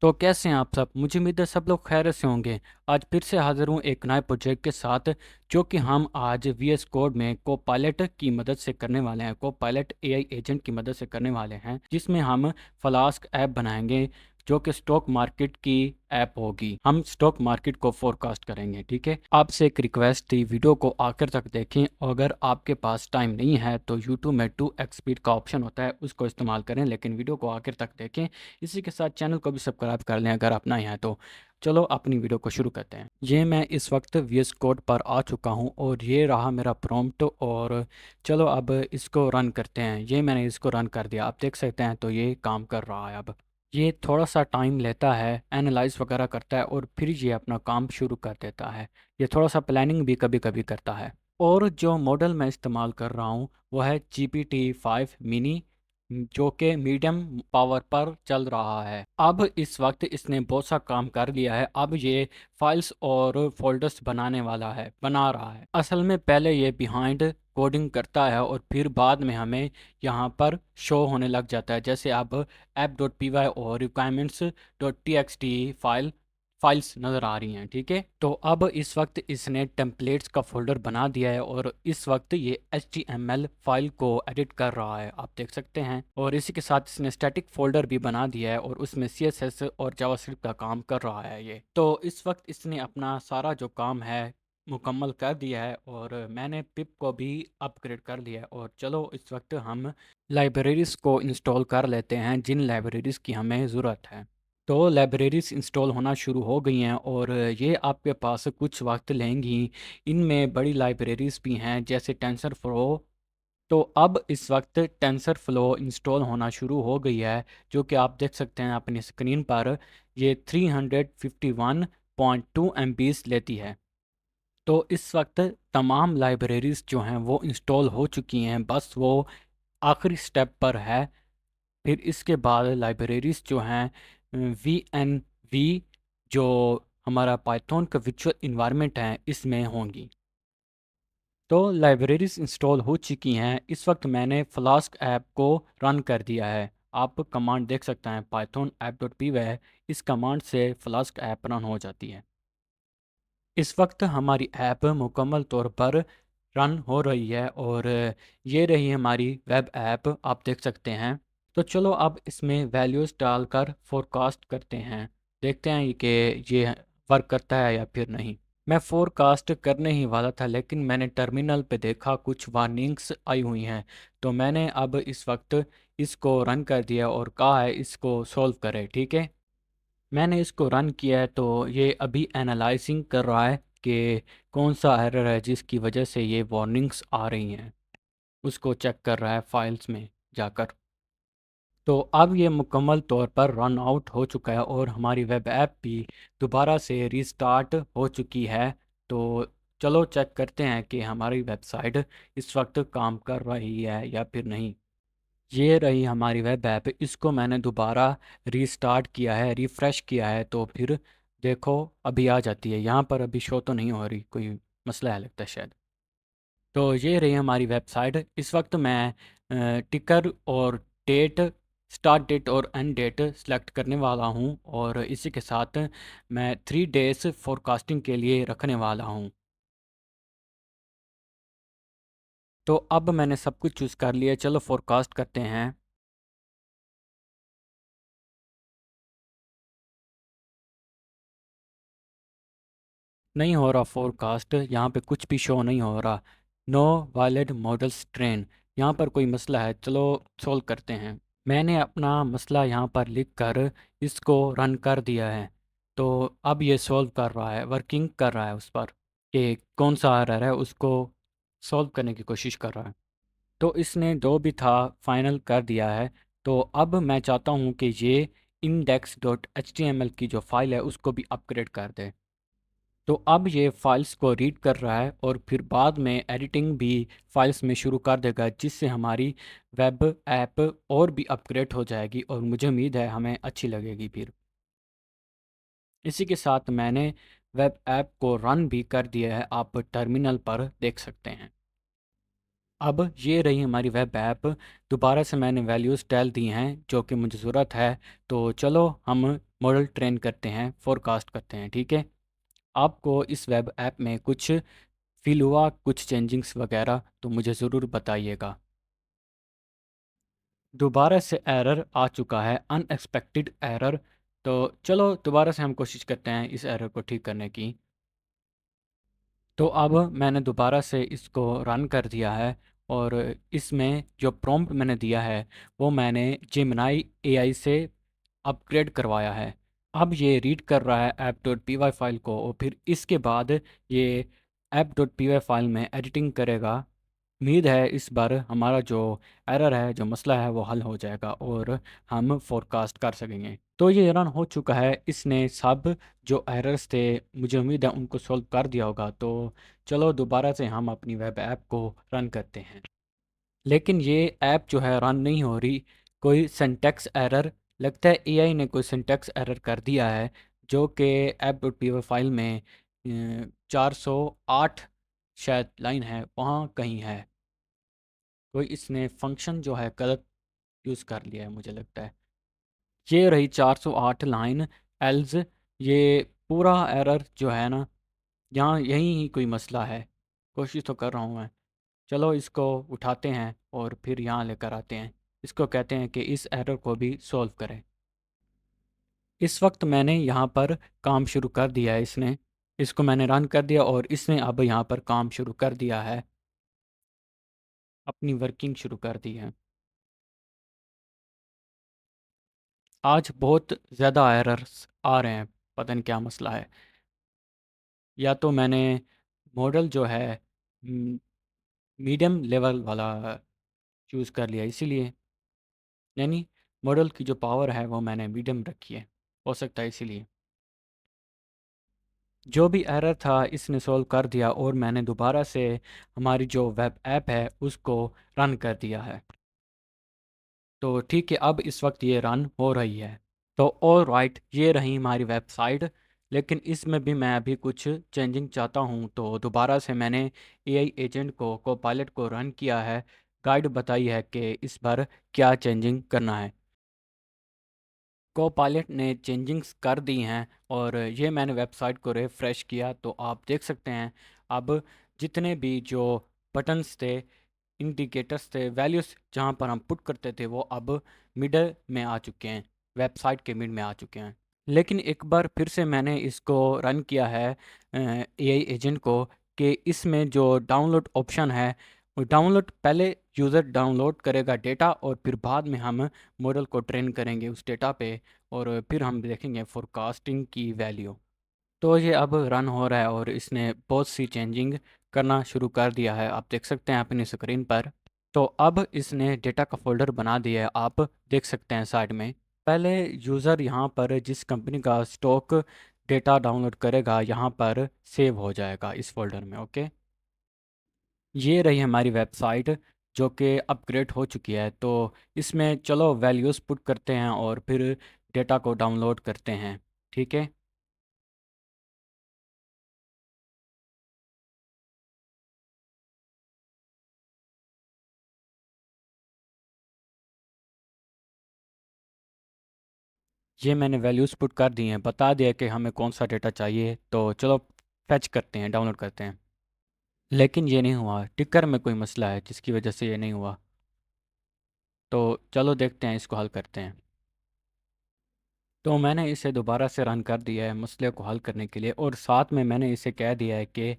तो कैसे हैं आप सब? मुझे उम्मीद है सब लोग खैरियत से होंगे। आज फिर से हाज़िर हूँ एक नए प्रोजेक्ट के साथ, जो कि हम आज वीएस कोड में कोपायलट की मदद से करने वाले हैं। कोपायलट एआई एजेंट की मदद से करने वाले हैं, जिसमें हम फ्लास्क ऐप बनाएंगे, जो कि स्टॉक मार्केट की ऐप होगी। हम स्टॉक मार्केट को फोरकास्ट करेंगे, ठीक है। आपसे एक रिक्वेस्ट थी, वीडियो को आखिर तक देखें। अगर आपके पास टाइम नहीं है तो यूट्यूब में 2x स्पीड का ऑप्शन होता है, उसको इस्तेमाल करें, लेकिन वीडियो को आखिर तक देखें। इसी के साथ चैनल को भी सब्सक्राइब कर लें अगर आप नए हैं तो। चलो अपनी वीडियो को शुरू करते हैं। ये मैं इस वक्त वीएस कोड पर आ चुका हूँ और ये रहा मेरा प्रॉम्प्ट। और चलो अब इसको रन करते हैं। ये मैंने इसको रन कर दिया, आप देख सकते हैं। तो ये काम कर रहा है। अब ये थोड़ा सा टाइम लेता है, एनालाइज वगैरह करता है और फिर ये अपना काम शुरू कर देता है। ये थोड़ा सा प्लानिंग भी कभी कभी करता है। और जो मॉडल मैं इस्तेमाल कर रहा हूँ वो है GPT-5 मिनी, जो कि मीडियम पावर पर चल रहा है। अब इस वक्त इसने बहुत सा काम कर लिया है। अब ये फाइल्स और फोल्डर्स बना रहा है। असल में पहले ये बिहाइंड कोडिंग करता है और फिर बाद में हमें यहाँ पर शो होने लग जाता है। जैसे अब app.py और requirements.txt फाइल्स नज़र आ रही हैं, ठीक है। तो अब इस वक्त इसने टेम्पलेट्स का फोल्डर बना दिया है और इस वक्त ये HTML फाइल को एडिट कर रहा है, आप देख सकते हैं। और इसी के साथ इसने स्टैटिक फोल्डर भी बना दिया है और उसमें CSS और जावास्क्रिप्ट का काम कर रहा है ये। तो इस वक्त इसने अपना सारा जो काम है मुकम्मल कर दिया है और मैंने पिप को भी अपग्रेड कर लिया है। और चलो इस वक्त हम लाइब्रेरीज़ को इंस्टॉल कर लेते हैं, जिन लाइब्रेरीज़ की हमें ज़रूरत है। तो लाइब्रेरीज़ इंस्टॉल होना शुरू हो गई हैं और ये आपके पास कुछ वक्त लेंगी। इनमें बड़ी लाइब्रेरीज़ भी हैं, जैसे टेंसर फ्लो। तो अब इस वक्त टेंसर फ्लो इंस्टॉल होना शुरू हो गई है, जो कि आप देख सकते हैं अपनी स्क्रीन पर। ये 351.2 MBs लेती है। तो इस वक्त तमाम लाइब्रेरीज़ जो हैं वो इंस्टॉल हो चुकी हैं, बस वो आखिरी स्टेप पर है। फिर इसके बाद लाइब्रेरीज़ जो हैं VNV, जो हमारा पाइथन का वर्चुअल इन्वायरमेंट है, इसमें होंगी। तो लाइब्रेरीज़ इंस्टॉल हो चुकी हैं। इस वक्त मैंने फ्लास्क ऐप को रन कर दिया है। आप कमांड देख सकते हैं, पाइथन app.py। इस कमांड से फ्लास्क ऐप रन हो जाती है। इस वक्त हमारी ऐप मुकम्मल तौर पर रन हो रही है और ये रही हमारी वेब ऐप, आप देख सकते हैं। तो चलो अब इसमें वैल्यूज़ डालकर फोरकास्ट करते हैं, देखते हैं कि ये वर्क करता है या फिर नहीं। मैं फोरकास्ट करने ही वाला था, लेकिन मैंने टर्मिनल पे देखा कुछ वार्निंग्स आई हुई हैं। तो मैंने अब इस वक्त इसको रन कर दिया और कहा है इसको सॉल्व करे, ठीक है। मैंने इसको रन किया है तो ये अभी एनालाइजिंग कर रहा है कि कौन सा एरर है जिसकी वजह से ये वार्निंग्स आ रही हैं। उसको चेक कर रहा है फाइल्स में जाकर। तो अब ये मुकम्मल तौर पर रन आउट हो चुका है और हमारी वेब ऐप भी दोबारा से रीस्टार्ट हो चुकी है। तो चलो चेक करते हैं कि हमारी वेबसाइट इस वक्त काम कर रही है या फिर नहीं। ये रही हमारी वेब ऐप। इसको मैंने दोबारा रीस्टार्ट किया है, रिफ़्रेश किया है, तो फिर देखो अभी आ जाती है। यहाँ पर अभी शो तो नहीं हो रही, कोई मसला है लगता है शायद। तो ये रही हमारी वेबसाइट। इस वक्त मैं टिकर और डेट, स्टार्ट डेट और एंड डेट सेलेक्ट करने वाला हूँ और इसी के साथ मैं 3 डेज़ फोरकास्टिंग के लिए रखने वाला हूँ। तो अब मैंने सब कुछ चूज़ कर लिया, चलो फोरकास्ट करते हैं। नहीं हो रहा फोरकास्ट, यहाँ पे कुछ भी शो नहीं हो रहा। नो वैलिड मॉडल स्ट्रेन, यहाँ पर कोई मसला है। चलो सॉल्व करते हैं। मैंने अपना मसला यहाँ पर लिख कर इसको रन कर दिया है। तो अब ये सॉल्व कर रहा है, वर्किंग कर रहा है उस पर कि कौन सा एरर है, उसको सॉल्व करने की कोशिश कर रहा है। तो इसने जो भी था फाइनल कर दिया है। तो अब मैं चाहता हूँ कि ये index.html की जो फाइल है उसको भी अपग्रेड कर दे। तो अब ये फाइल्स को रीड कर रहा है और फिर बाद में एडिटिंग भी फाइल्स में शुरू कर देगा, जिससे हमारी वेब ऐप और भी अपग्रेड हो जाएगी और मुझे उम्मीद है हमें अच्छी लगेगी फिर। इसी के साथ मैंने वेब ऐप को रन भी कर दिया है, आप टर्मिनल पर देख सकते हैं। अब ये रही हमारी वेब ऐप। दोबारा से मैंने वैल्यूज़ डाल दी हैं जो कि मुझे ज़रूरत है। तो चलो हम मॉडल ट्रेन करते हैं, फोरकास्ट करते हैं, ठीक है। आपको इस वेब ऐप में कुछ फील हुआ, कुछ चेंजिंग्स वगैरह, तो मुझे ज़रूर बताइएगा। दोबारा से एरर आ चुका है, अनएक्सपेक्टेड एरर। तो चलो दोबारा से हम कोशिश करते हैं इस एरर को ठीक करने की। तो अब मैंने दोबारा से इसको रन कर दिया है, और इसमें जो प्रॉम्प्ट मैंने दिया है वो मैंने जेमिनाई एआई से अपग्रेड करवाया है। अब ये रीड कर रहा है app dot P Y file को, और फिर इसके बाद ये app dot P Y file में एडिटिंग करेगा। उम्मीद है इस बार हमारा जो एरर है, जो मसला है, वो हल हो जाएगा और हम फोरकास्ट कर सकेंगे। तो ये रन हो चुका है, इसने सब जो एरर्स थे मुझे उम्मीद है उनको सॉल्व कर दिया होगा। तो चलो दोबारा से हम अपनी वेब ऐप को रन करते हैं। लेकिन ये ऐप जो है रन नहीं हो रही, कोई सिंटैक्स एरर, लगता है एआई ने कोई सिंटैक्स एरर कर दिया है, जो कि ऐप डॉट पी फाइल में 408 शायद लाइन है, वहाँ कहीं है। कोई इसने फंक्शन जो है गलत यूज़ कर लिया है मुझे लगता है। ये रही 408 लाइन एल्स। ये पूरा एरर जो है ना, यहाँ यहीं ही कोई मसला है। कोशिश तो कर रहा हूँ मैं। चलो इसको उठाते हैं और फिर यहाँ लेकर आते हैं। इसको कहते हैं कि इस एरर को भी सॉल्व करें। इस वक्त मैंने यहाँ पर काम शुरू कर दिया है, इसने, इसको मैंने रन कर दिया और इसने अब यहाँ पर काम शुरू कर दिया है, अपनी वर्किंग शुरू कर दी है। आज बहुत ज़्यादा एरर्स आ रहे हैं, पता नहीं क्या मसला है। या तो मैंने मॉडल जो है मीडियम लेवल वाला चूज़ कर लिया इसीलिए, यानी मॉडल की जो पावर है वो मैंने मीडियम रखी है, हो सकता है इसीलिए। जो भी एरर था इसने सॉल्व कर दिया, और मैंने दोबारा से हमारी जो वेब ऐप है उसको रन कर दिया है। तो ठीक है, अब इस वक्त ये रन हो रही है। तो ऑल राइट, ये रही हमारी वेबसाइट। लेकिन इसमें भी मैं अभी कुछ चेंजिंग चाहता हूँ, तो दोबारा से मैंने एआई एजेंट को कोपायलट को रन किया है। गाइड बताई है कि इस बार क्या चेंजिंग करना है। कोपायलट ने चेंजिंग्स कर दी हैं, और ये मैंने वेबसाइट को रिफ्रेश किया तो आप देख सकते हैं अब जितने भी जो बटन्स थे, इंडिकेटर्स थे, वैल्यूज़ जहाँ पर हम पुट करते थे, वो अब मिडल में आ चुके हैं, वेबसाइट के मिड में आ चुके हैं। लेकिन एक बार फिर से मैंने इसको रन किया है एआई एजेंट को, कि इसमें जो डाउनलोड ऑप्शन है, वो डाउनलोड पहले यूज़र डाउनलोड करेगा डेटा, और फिर बाद में हम मॉडल को ट्रेन करेंगे उस डेटा पे, और फिर हम देखेंगे फोरकास्टिंग की वैल्यू। तो ये अब रन हो रहा है और इसने बहुत सी चेंजिंग करना शुरू कर दिया है, आप देख सकते हैं अपनी स्क्रीन पर। तो अब इसने डेटा का फोल्डर बना दिया है, आप देख सकते हैं साइड में। पहले यूज़र यहाँ पर जिस कंपनी का स्टॉक डेटा डाउनलोड करेगा, यहाँ पर सेव हो जाएगा इस फोल्डर में, ओके। ये रही हमारी वेबसाइट जो कि अपग्रेड हो चुकी है। तो इसमें चलो वैल्यूज़ पुट करते हैं और फिर डेटा को डाउनलोड करते हैं, ठीक है। ये मैंने वैल्यूज़ पुट कर दी हैं, बता दिया कि हमें कौन सा डेटा चाहिए। तो चलो फैच करते हैं, डाउनलोड करते हैं। लेकिन ये नहीं हुआ, टिकर में कोई मसला है जिसकी वजह से ये नहीं हुआ। तो चलो देखते हैं, इसको हल करते हैं। तो मैंने इसे दोबारा से रन कर दिया है मसले को हल करने के लिए, और साथ में मैंने इसे कह दिया है कि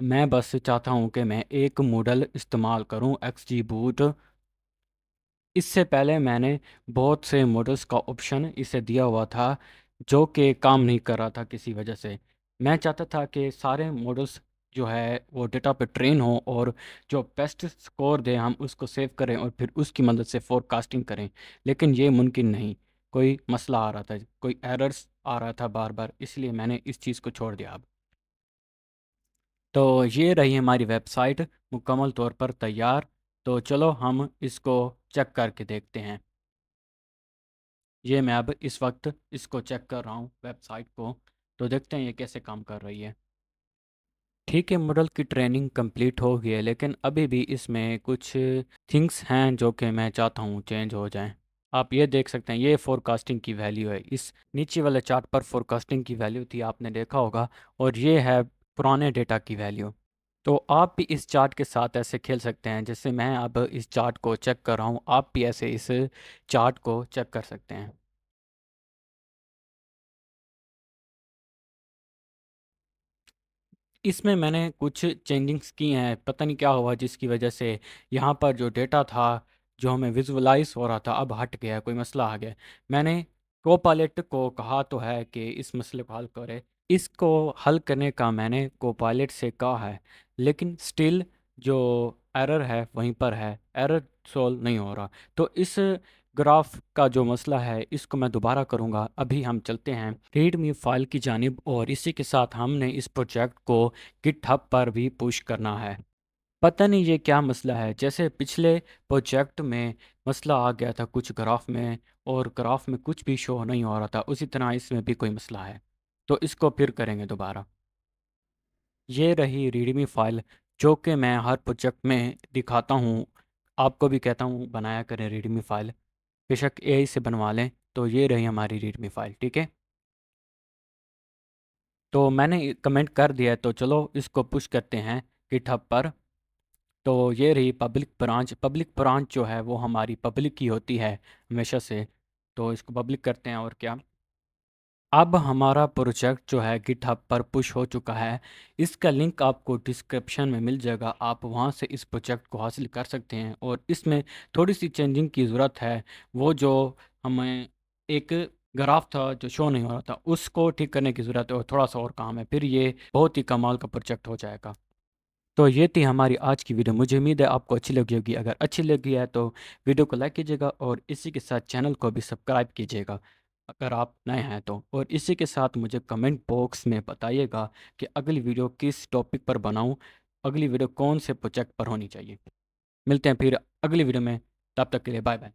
मैं बस चाहता हूँ कि मैं एक मॉडल इस्तेमाल करूँ, एक्स जी बूट। इससे पहले मैंने बहुत से मॉडल्स का ऑप्शन इसे दिया हुआ था, जो कि काम नहीं कर रहा था किसी वजह से। मैं चाहता था कि सारे मॉडल्स जो है वो डेटा पे ट्रेन हो, और जो बेस्ट स्कोर दे हम उसको सेव करें और फिर उसकी मदद से फोरकास्टिंग करें। लेकिन ये मुमकिन नहीं, कोई मसला आ रहा था, कोई एरर्स आ रहा था बार बार, इसलिए मैंने इस चीज़ को छोड़ दिया अब। तो ये रही हमारी वेबसाइट मुकम्मल तौर पर तैयार। तो चलो हम इसको चेक करके देखते हैं। ये मैं अब इस वक्त इसको चेक कर रहा हूँ वेबसाइट को, तो देखते हैं ये कैसे काम कर रही है। ठीक है, मॉडल की ट्रेनिंग कंप्लीट हो गई है, लेकिन अभी भी इसमें कुछ थिंग्स हैं जो कि मैं चाहता हूँ चेंज हो जाएं। आप ये देख सकते हैं, ये फोरकास्टिंग की वैल्यू है। इस नीचे वाले चार्ट पर फोरकास्टिंग की वैल्यू थी, आपने देखा होगा, और ये है पुराने डेटा की वैल्यू। तो आप भी इस चार्ट के साथ ऐसे खेल सकते हैं, जैसे मैं अब इस चार्ट को चेक कर रहा हूँ, आप भी ऐसे इस चार्ट को चेक कर सकते हैं। इसमें मैंने कुछ चेंजिंग्स की हैं, पता नहीं क्या हुआ जिसकी वजह से यहाँ पर जो डेटा था, जो हमें विजुअलाइज हो रहा था, अब हट गया, कोई मसला आ गया। मैंने कोपायलट को कहा तो है कि इस मसले को हल करे, इसको हल करने का मैंने कोपायलट से कहा है, लेकिन स्टिल जो एरर है वहीं पर है, एरर सॉल्व नहीं हो रहा। तो इस ग्राफ का जो मसला है इसको मैं दोबारा करूँगा। अभी हम चलते हैं रीडमी फाइल की जानिब, और इसी के साथ हमने इस प्रोजेक्ट को गिटहब पर भी पुश करना है। पता नहीं ये क्या मसला है, जैसे पिछले प्रोजेक्ट में मसला आ गया था कुछ ग्राफ में, और ग्राफ में कुछ भी शो नहीं हो रहा था, उसी तरह इसमें भी कोई मसला है। तो इसको फिर करेंगे दोबारा। ये रही रीडमी फाइल, जो कि मैं हर प्रोजेक्ट में दिखाता हूँ, आपको भी कहता हूँ बनाया करें रीडमी फाइल, बेशक एआई से बनवा लें। तो ये रही हमारी रीडमी फाइल, ठीक है। तो मैंने कमेंट कर दिया है, तो चलो इसको पुश करते हैं गिटहब पर। तो ये रही पब्लिक ब्रांच। पब्लिक ब्रांच जो है वो हमारी पब्लिक ही होती है हमेशा से। तो इसको पब्लिक करते हैं, और क्या, अब हमारा प्रोजेक्ट जो है गिटहब पर पुश हो चुका है। इसका लिंक आपको डिस्क्रिप्शन में मिल जाएगा, आप वहां से इस प्रोजेक्ट को हासिल कर सकते हैं। और इसमें थोड़ी सी चेंजिंग की ज़रूरत है, वो जो हमें एक ग्राफ था जो शो नहीं हो रहा था, उसको ठीक करने की ज़रूरत है, और थोड़ा सा और काम है, फिर ये बहुत ही कमाल का प्रोजेक्ट हो जाएगा। तो ये थी हमारी आज की वीडियो, मुझे उम्मीद है आपको अच्छी लगी होगी। अगर अच्छी लगी है तो वीडियो को लाइक कीजिएगा, और इसी के साथ चैनल को भी सब्सक्राइब कीजिएगा अगर आप नए हैं तो। और इसी के साथ मुझे कमेंट बॉक्स में बताइएगा कि अगली वीडियो किस टॉपिक पर बनाऊं, अगली वीडियो कौन से प्रोजेक्ट पर होनी चाहिए। मिलते हैं फिर अगली वीडियो में, तब तक के लिए बाय बाय।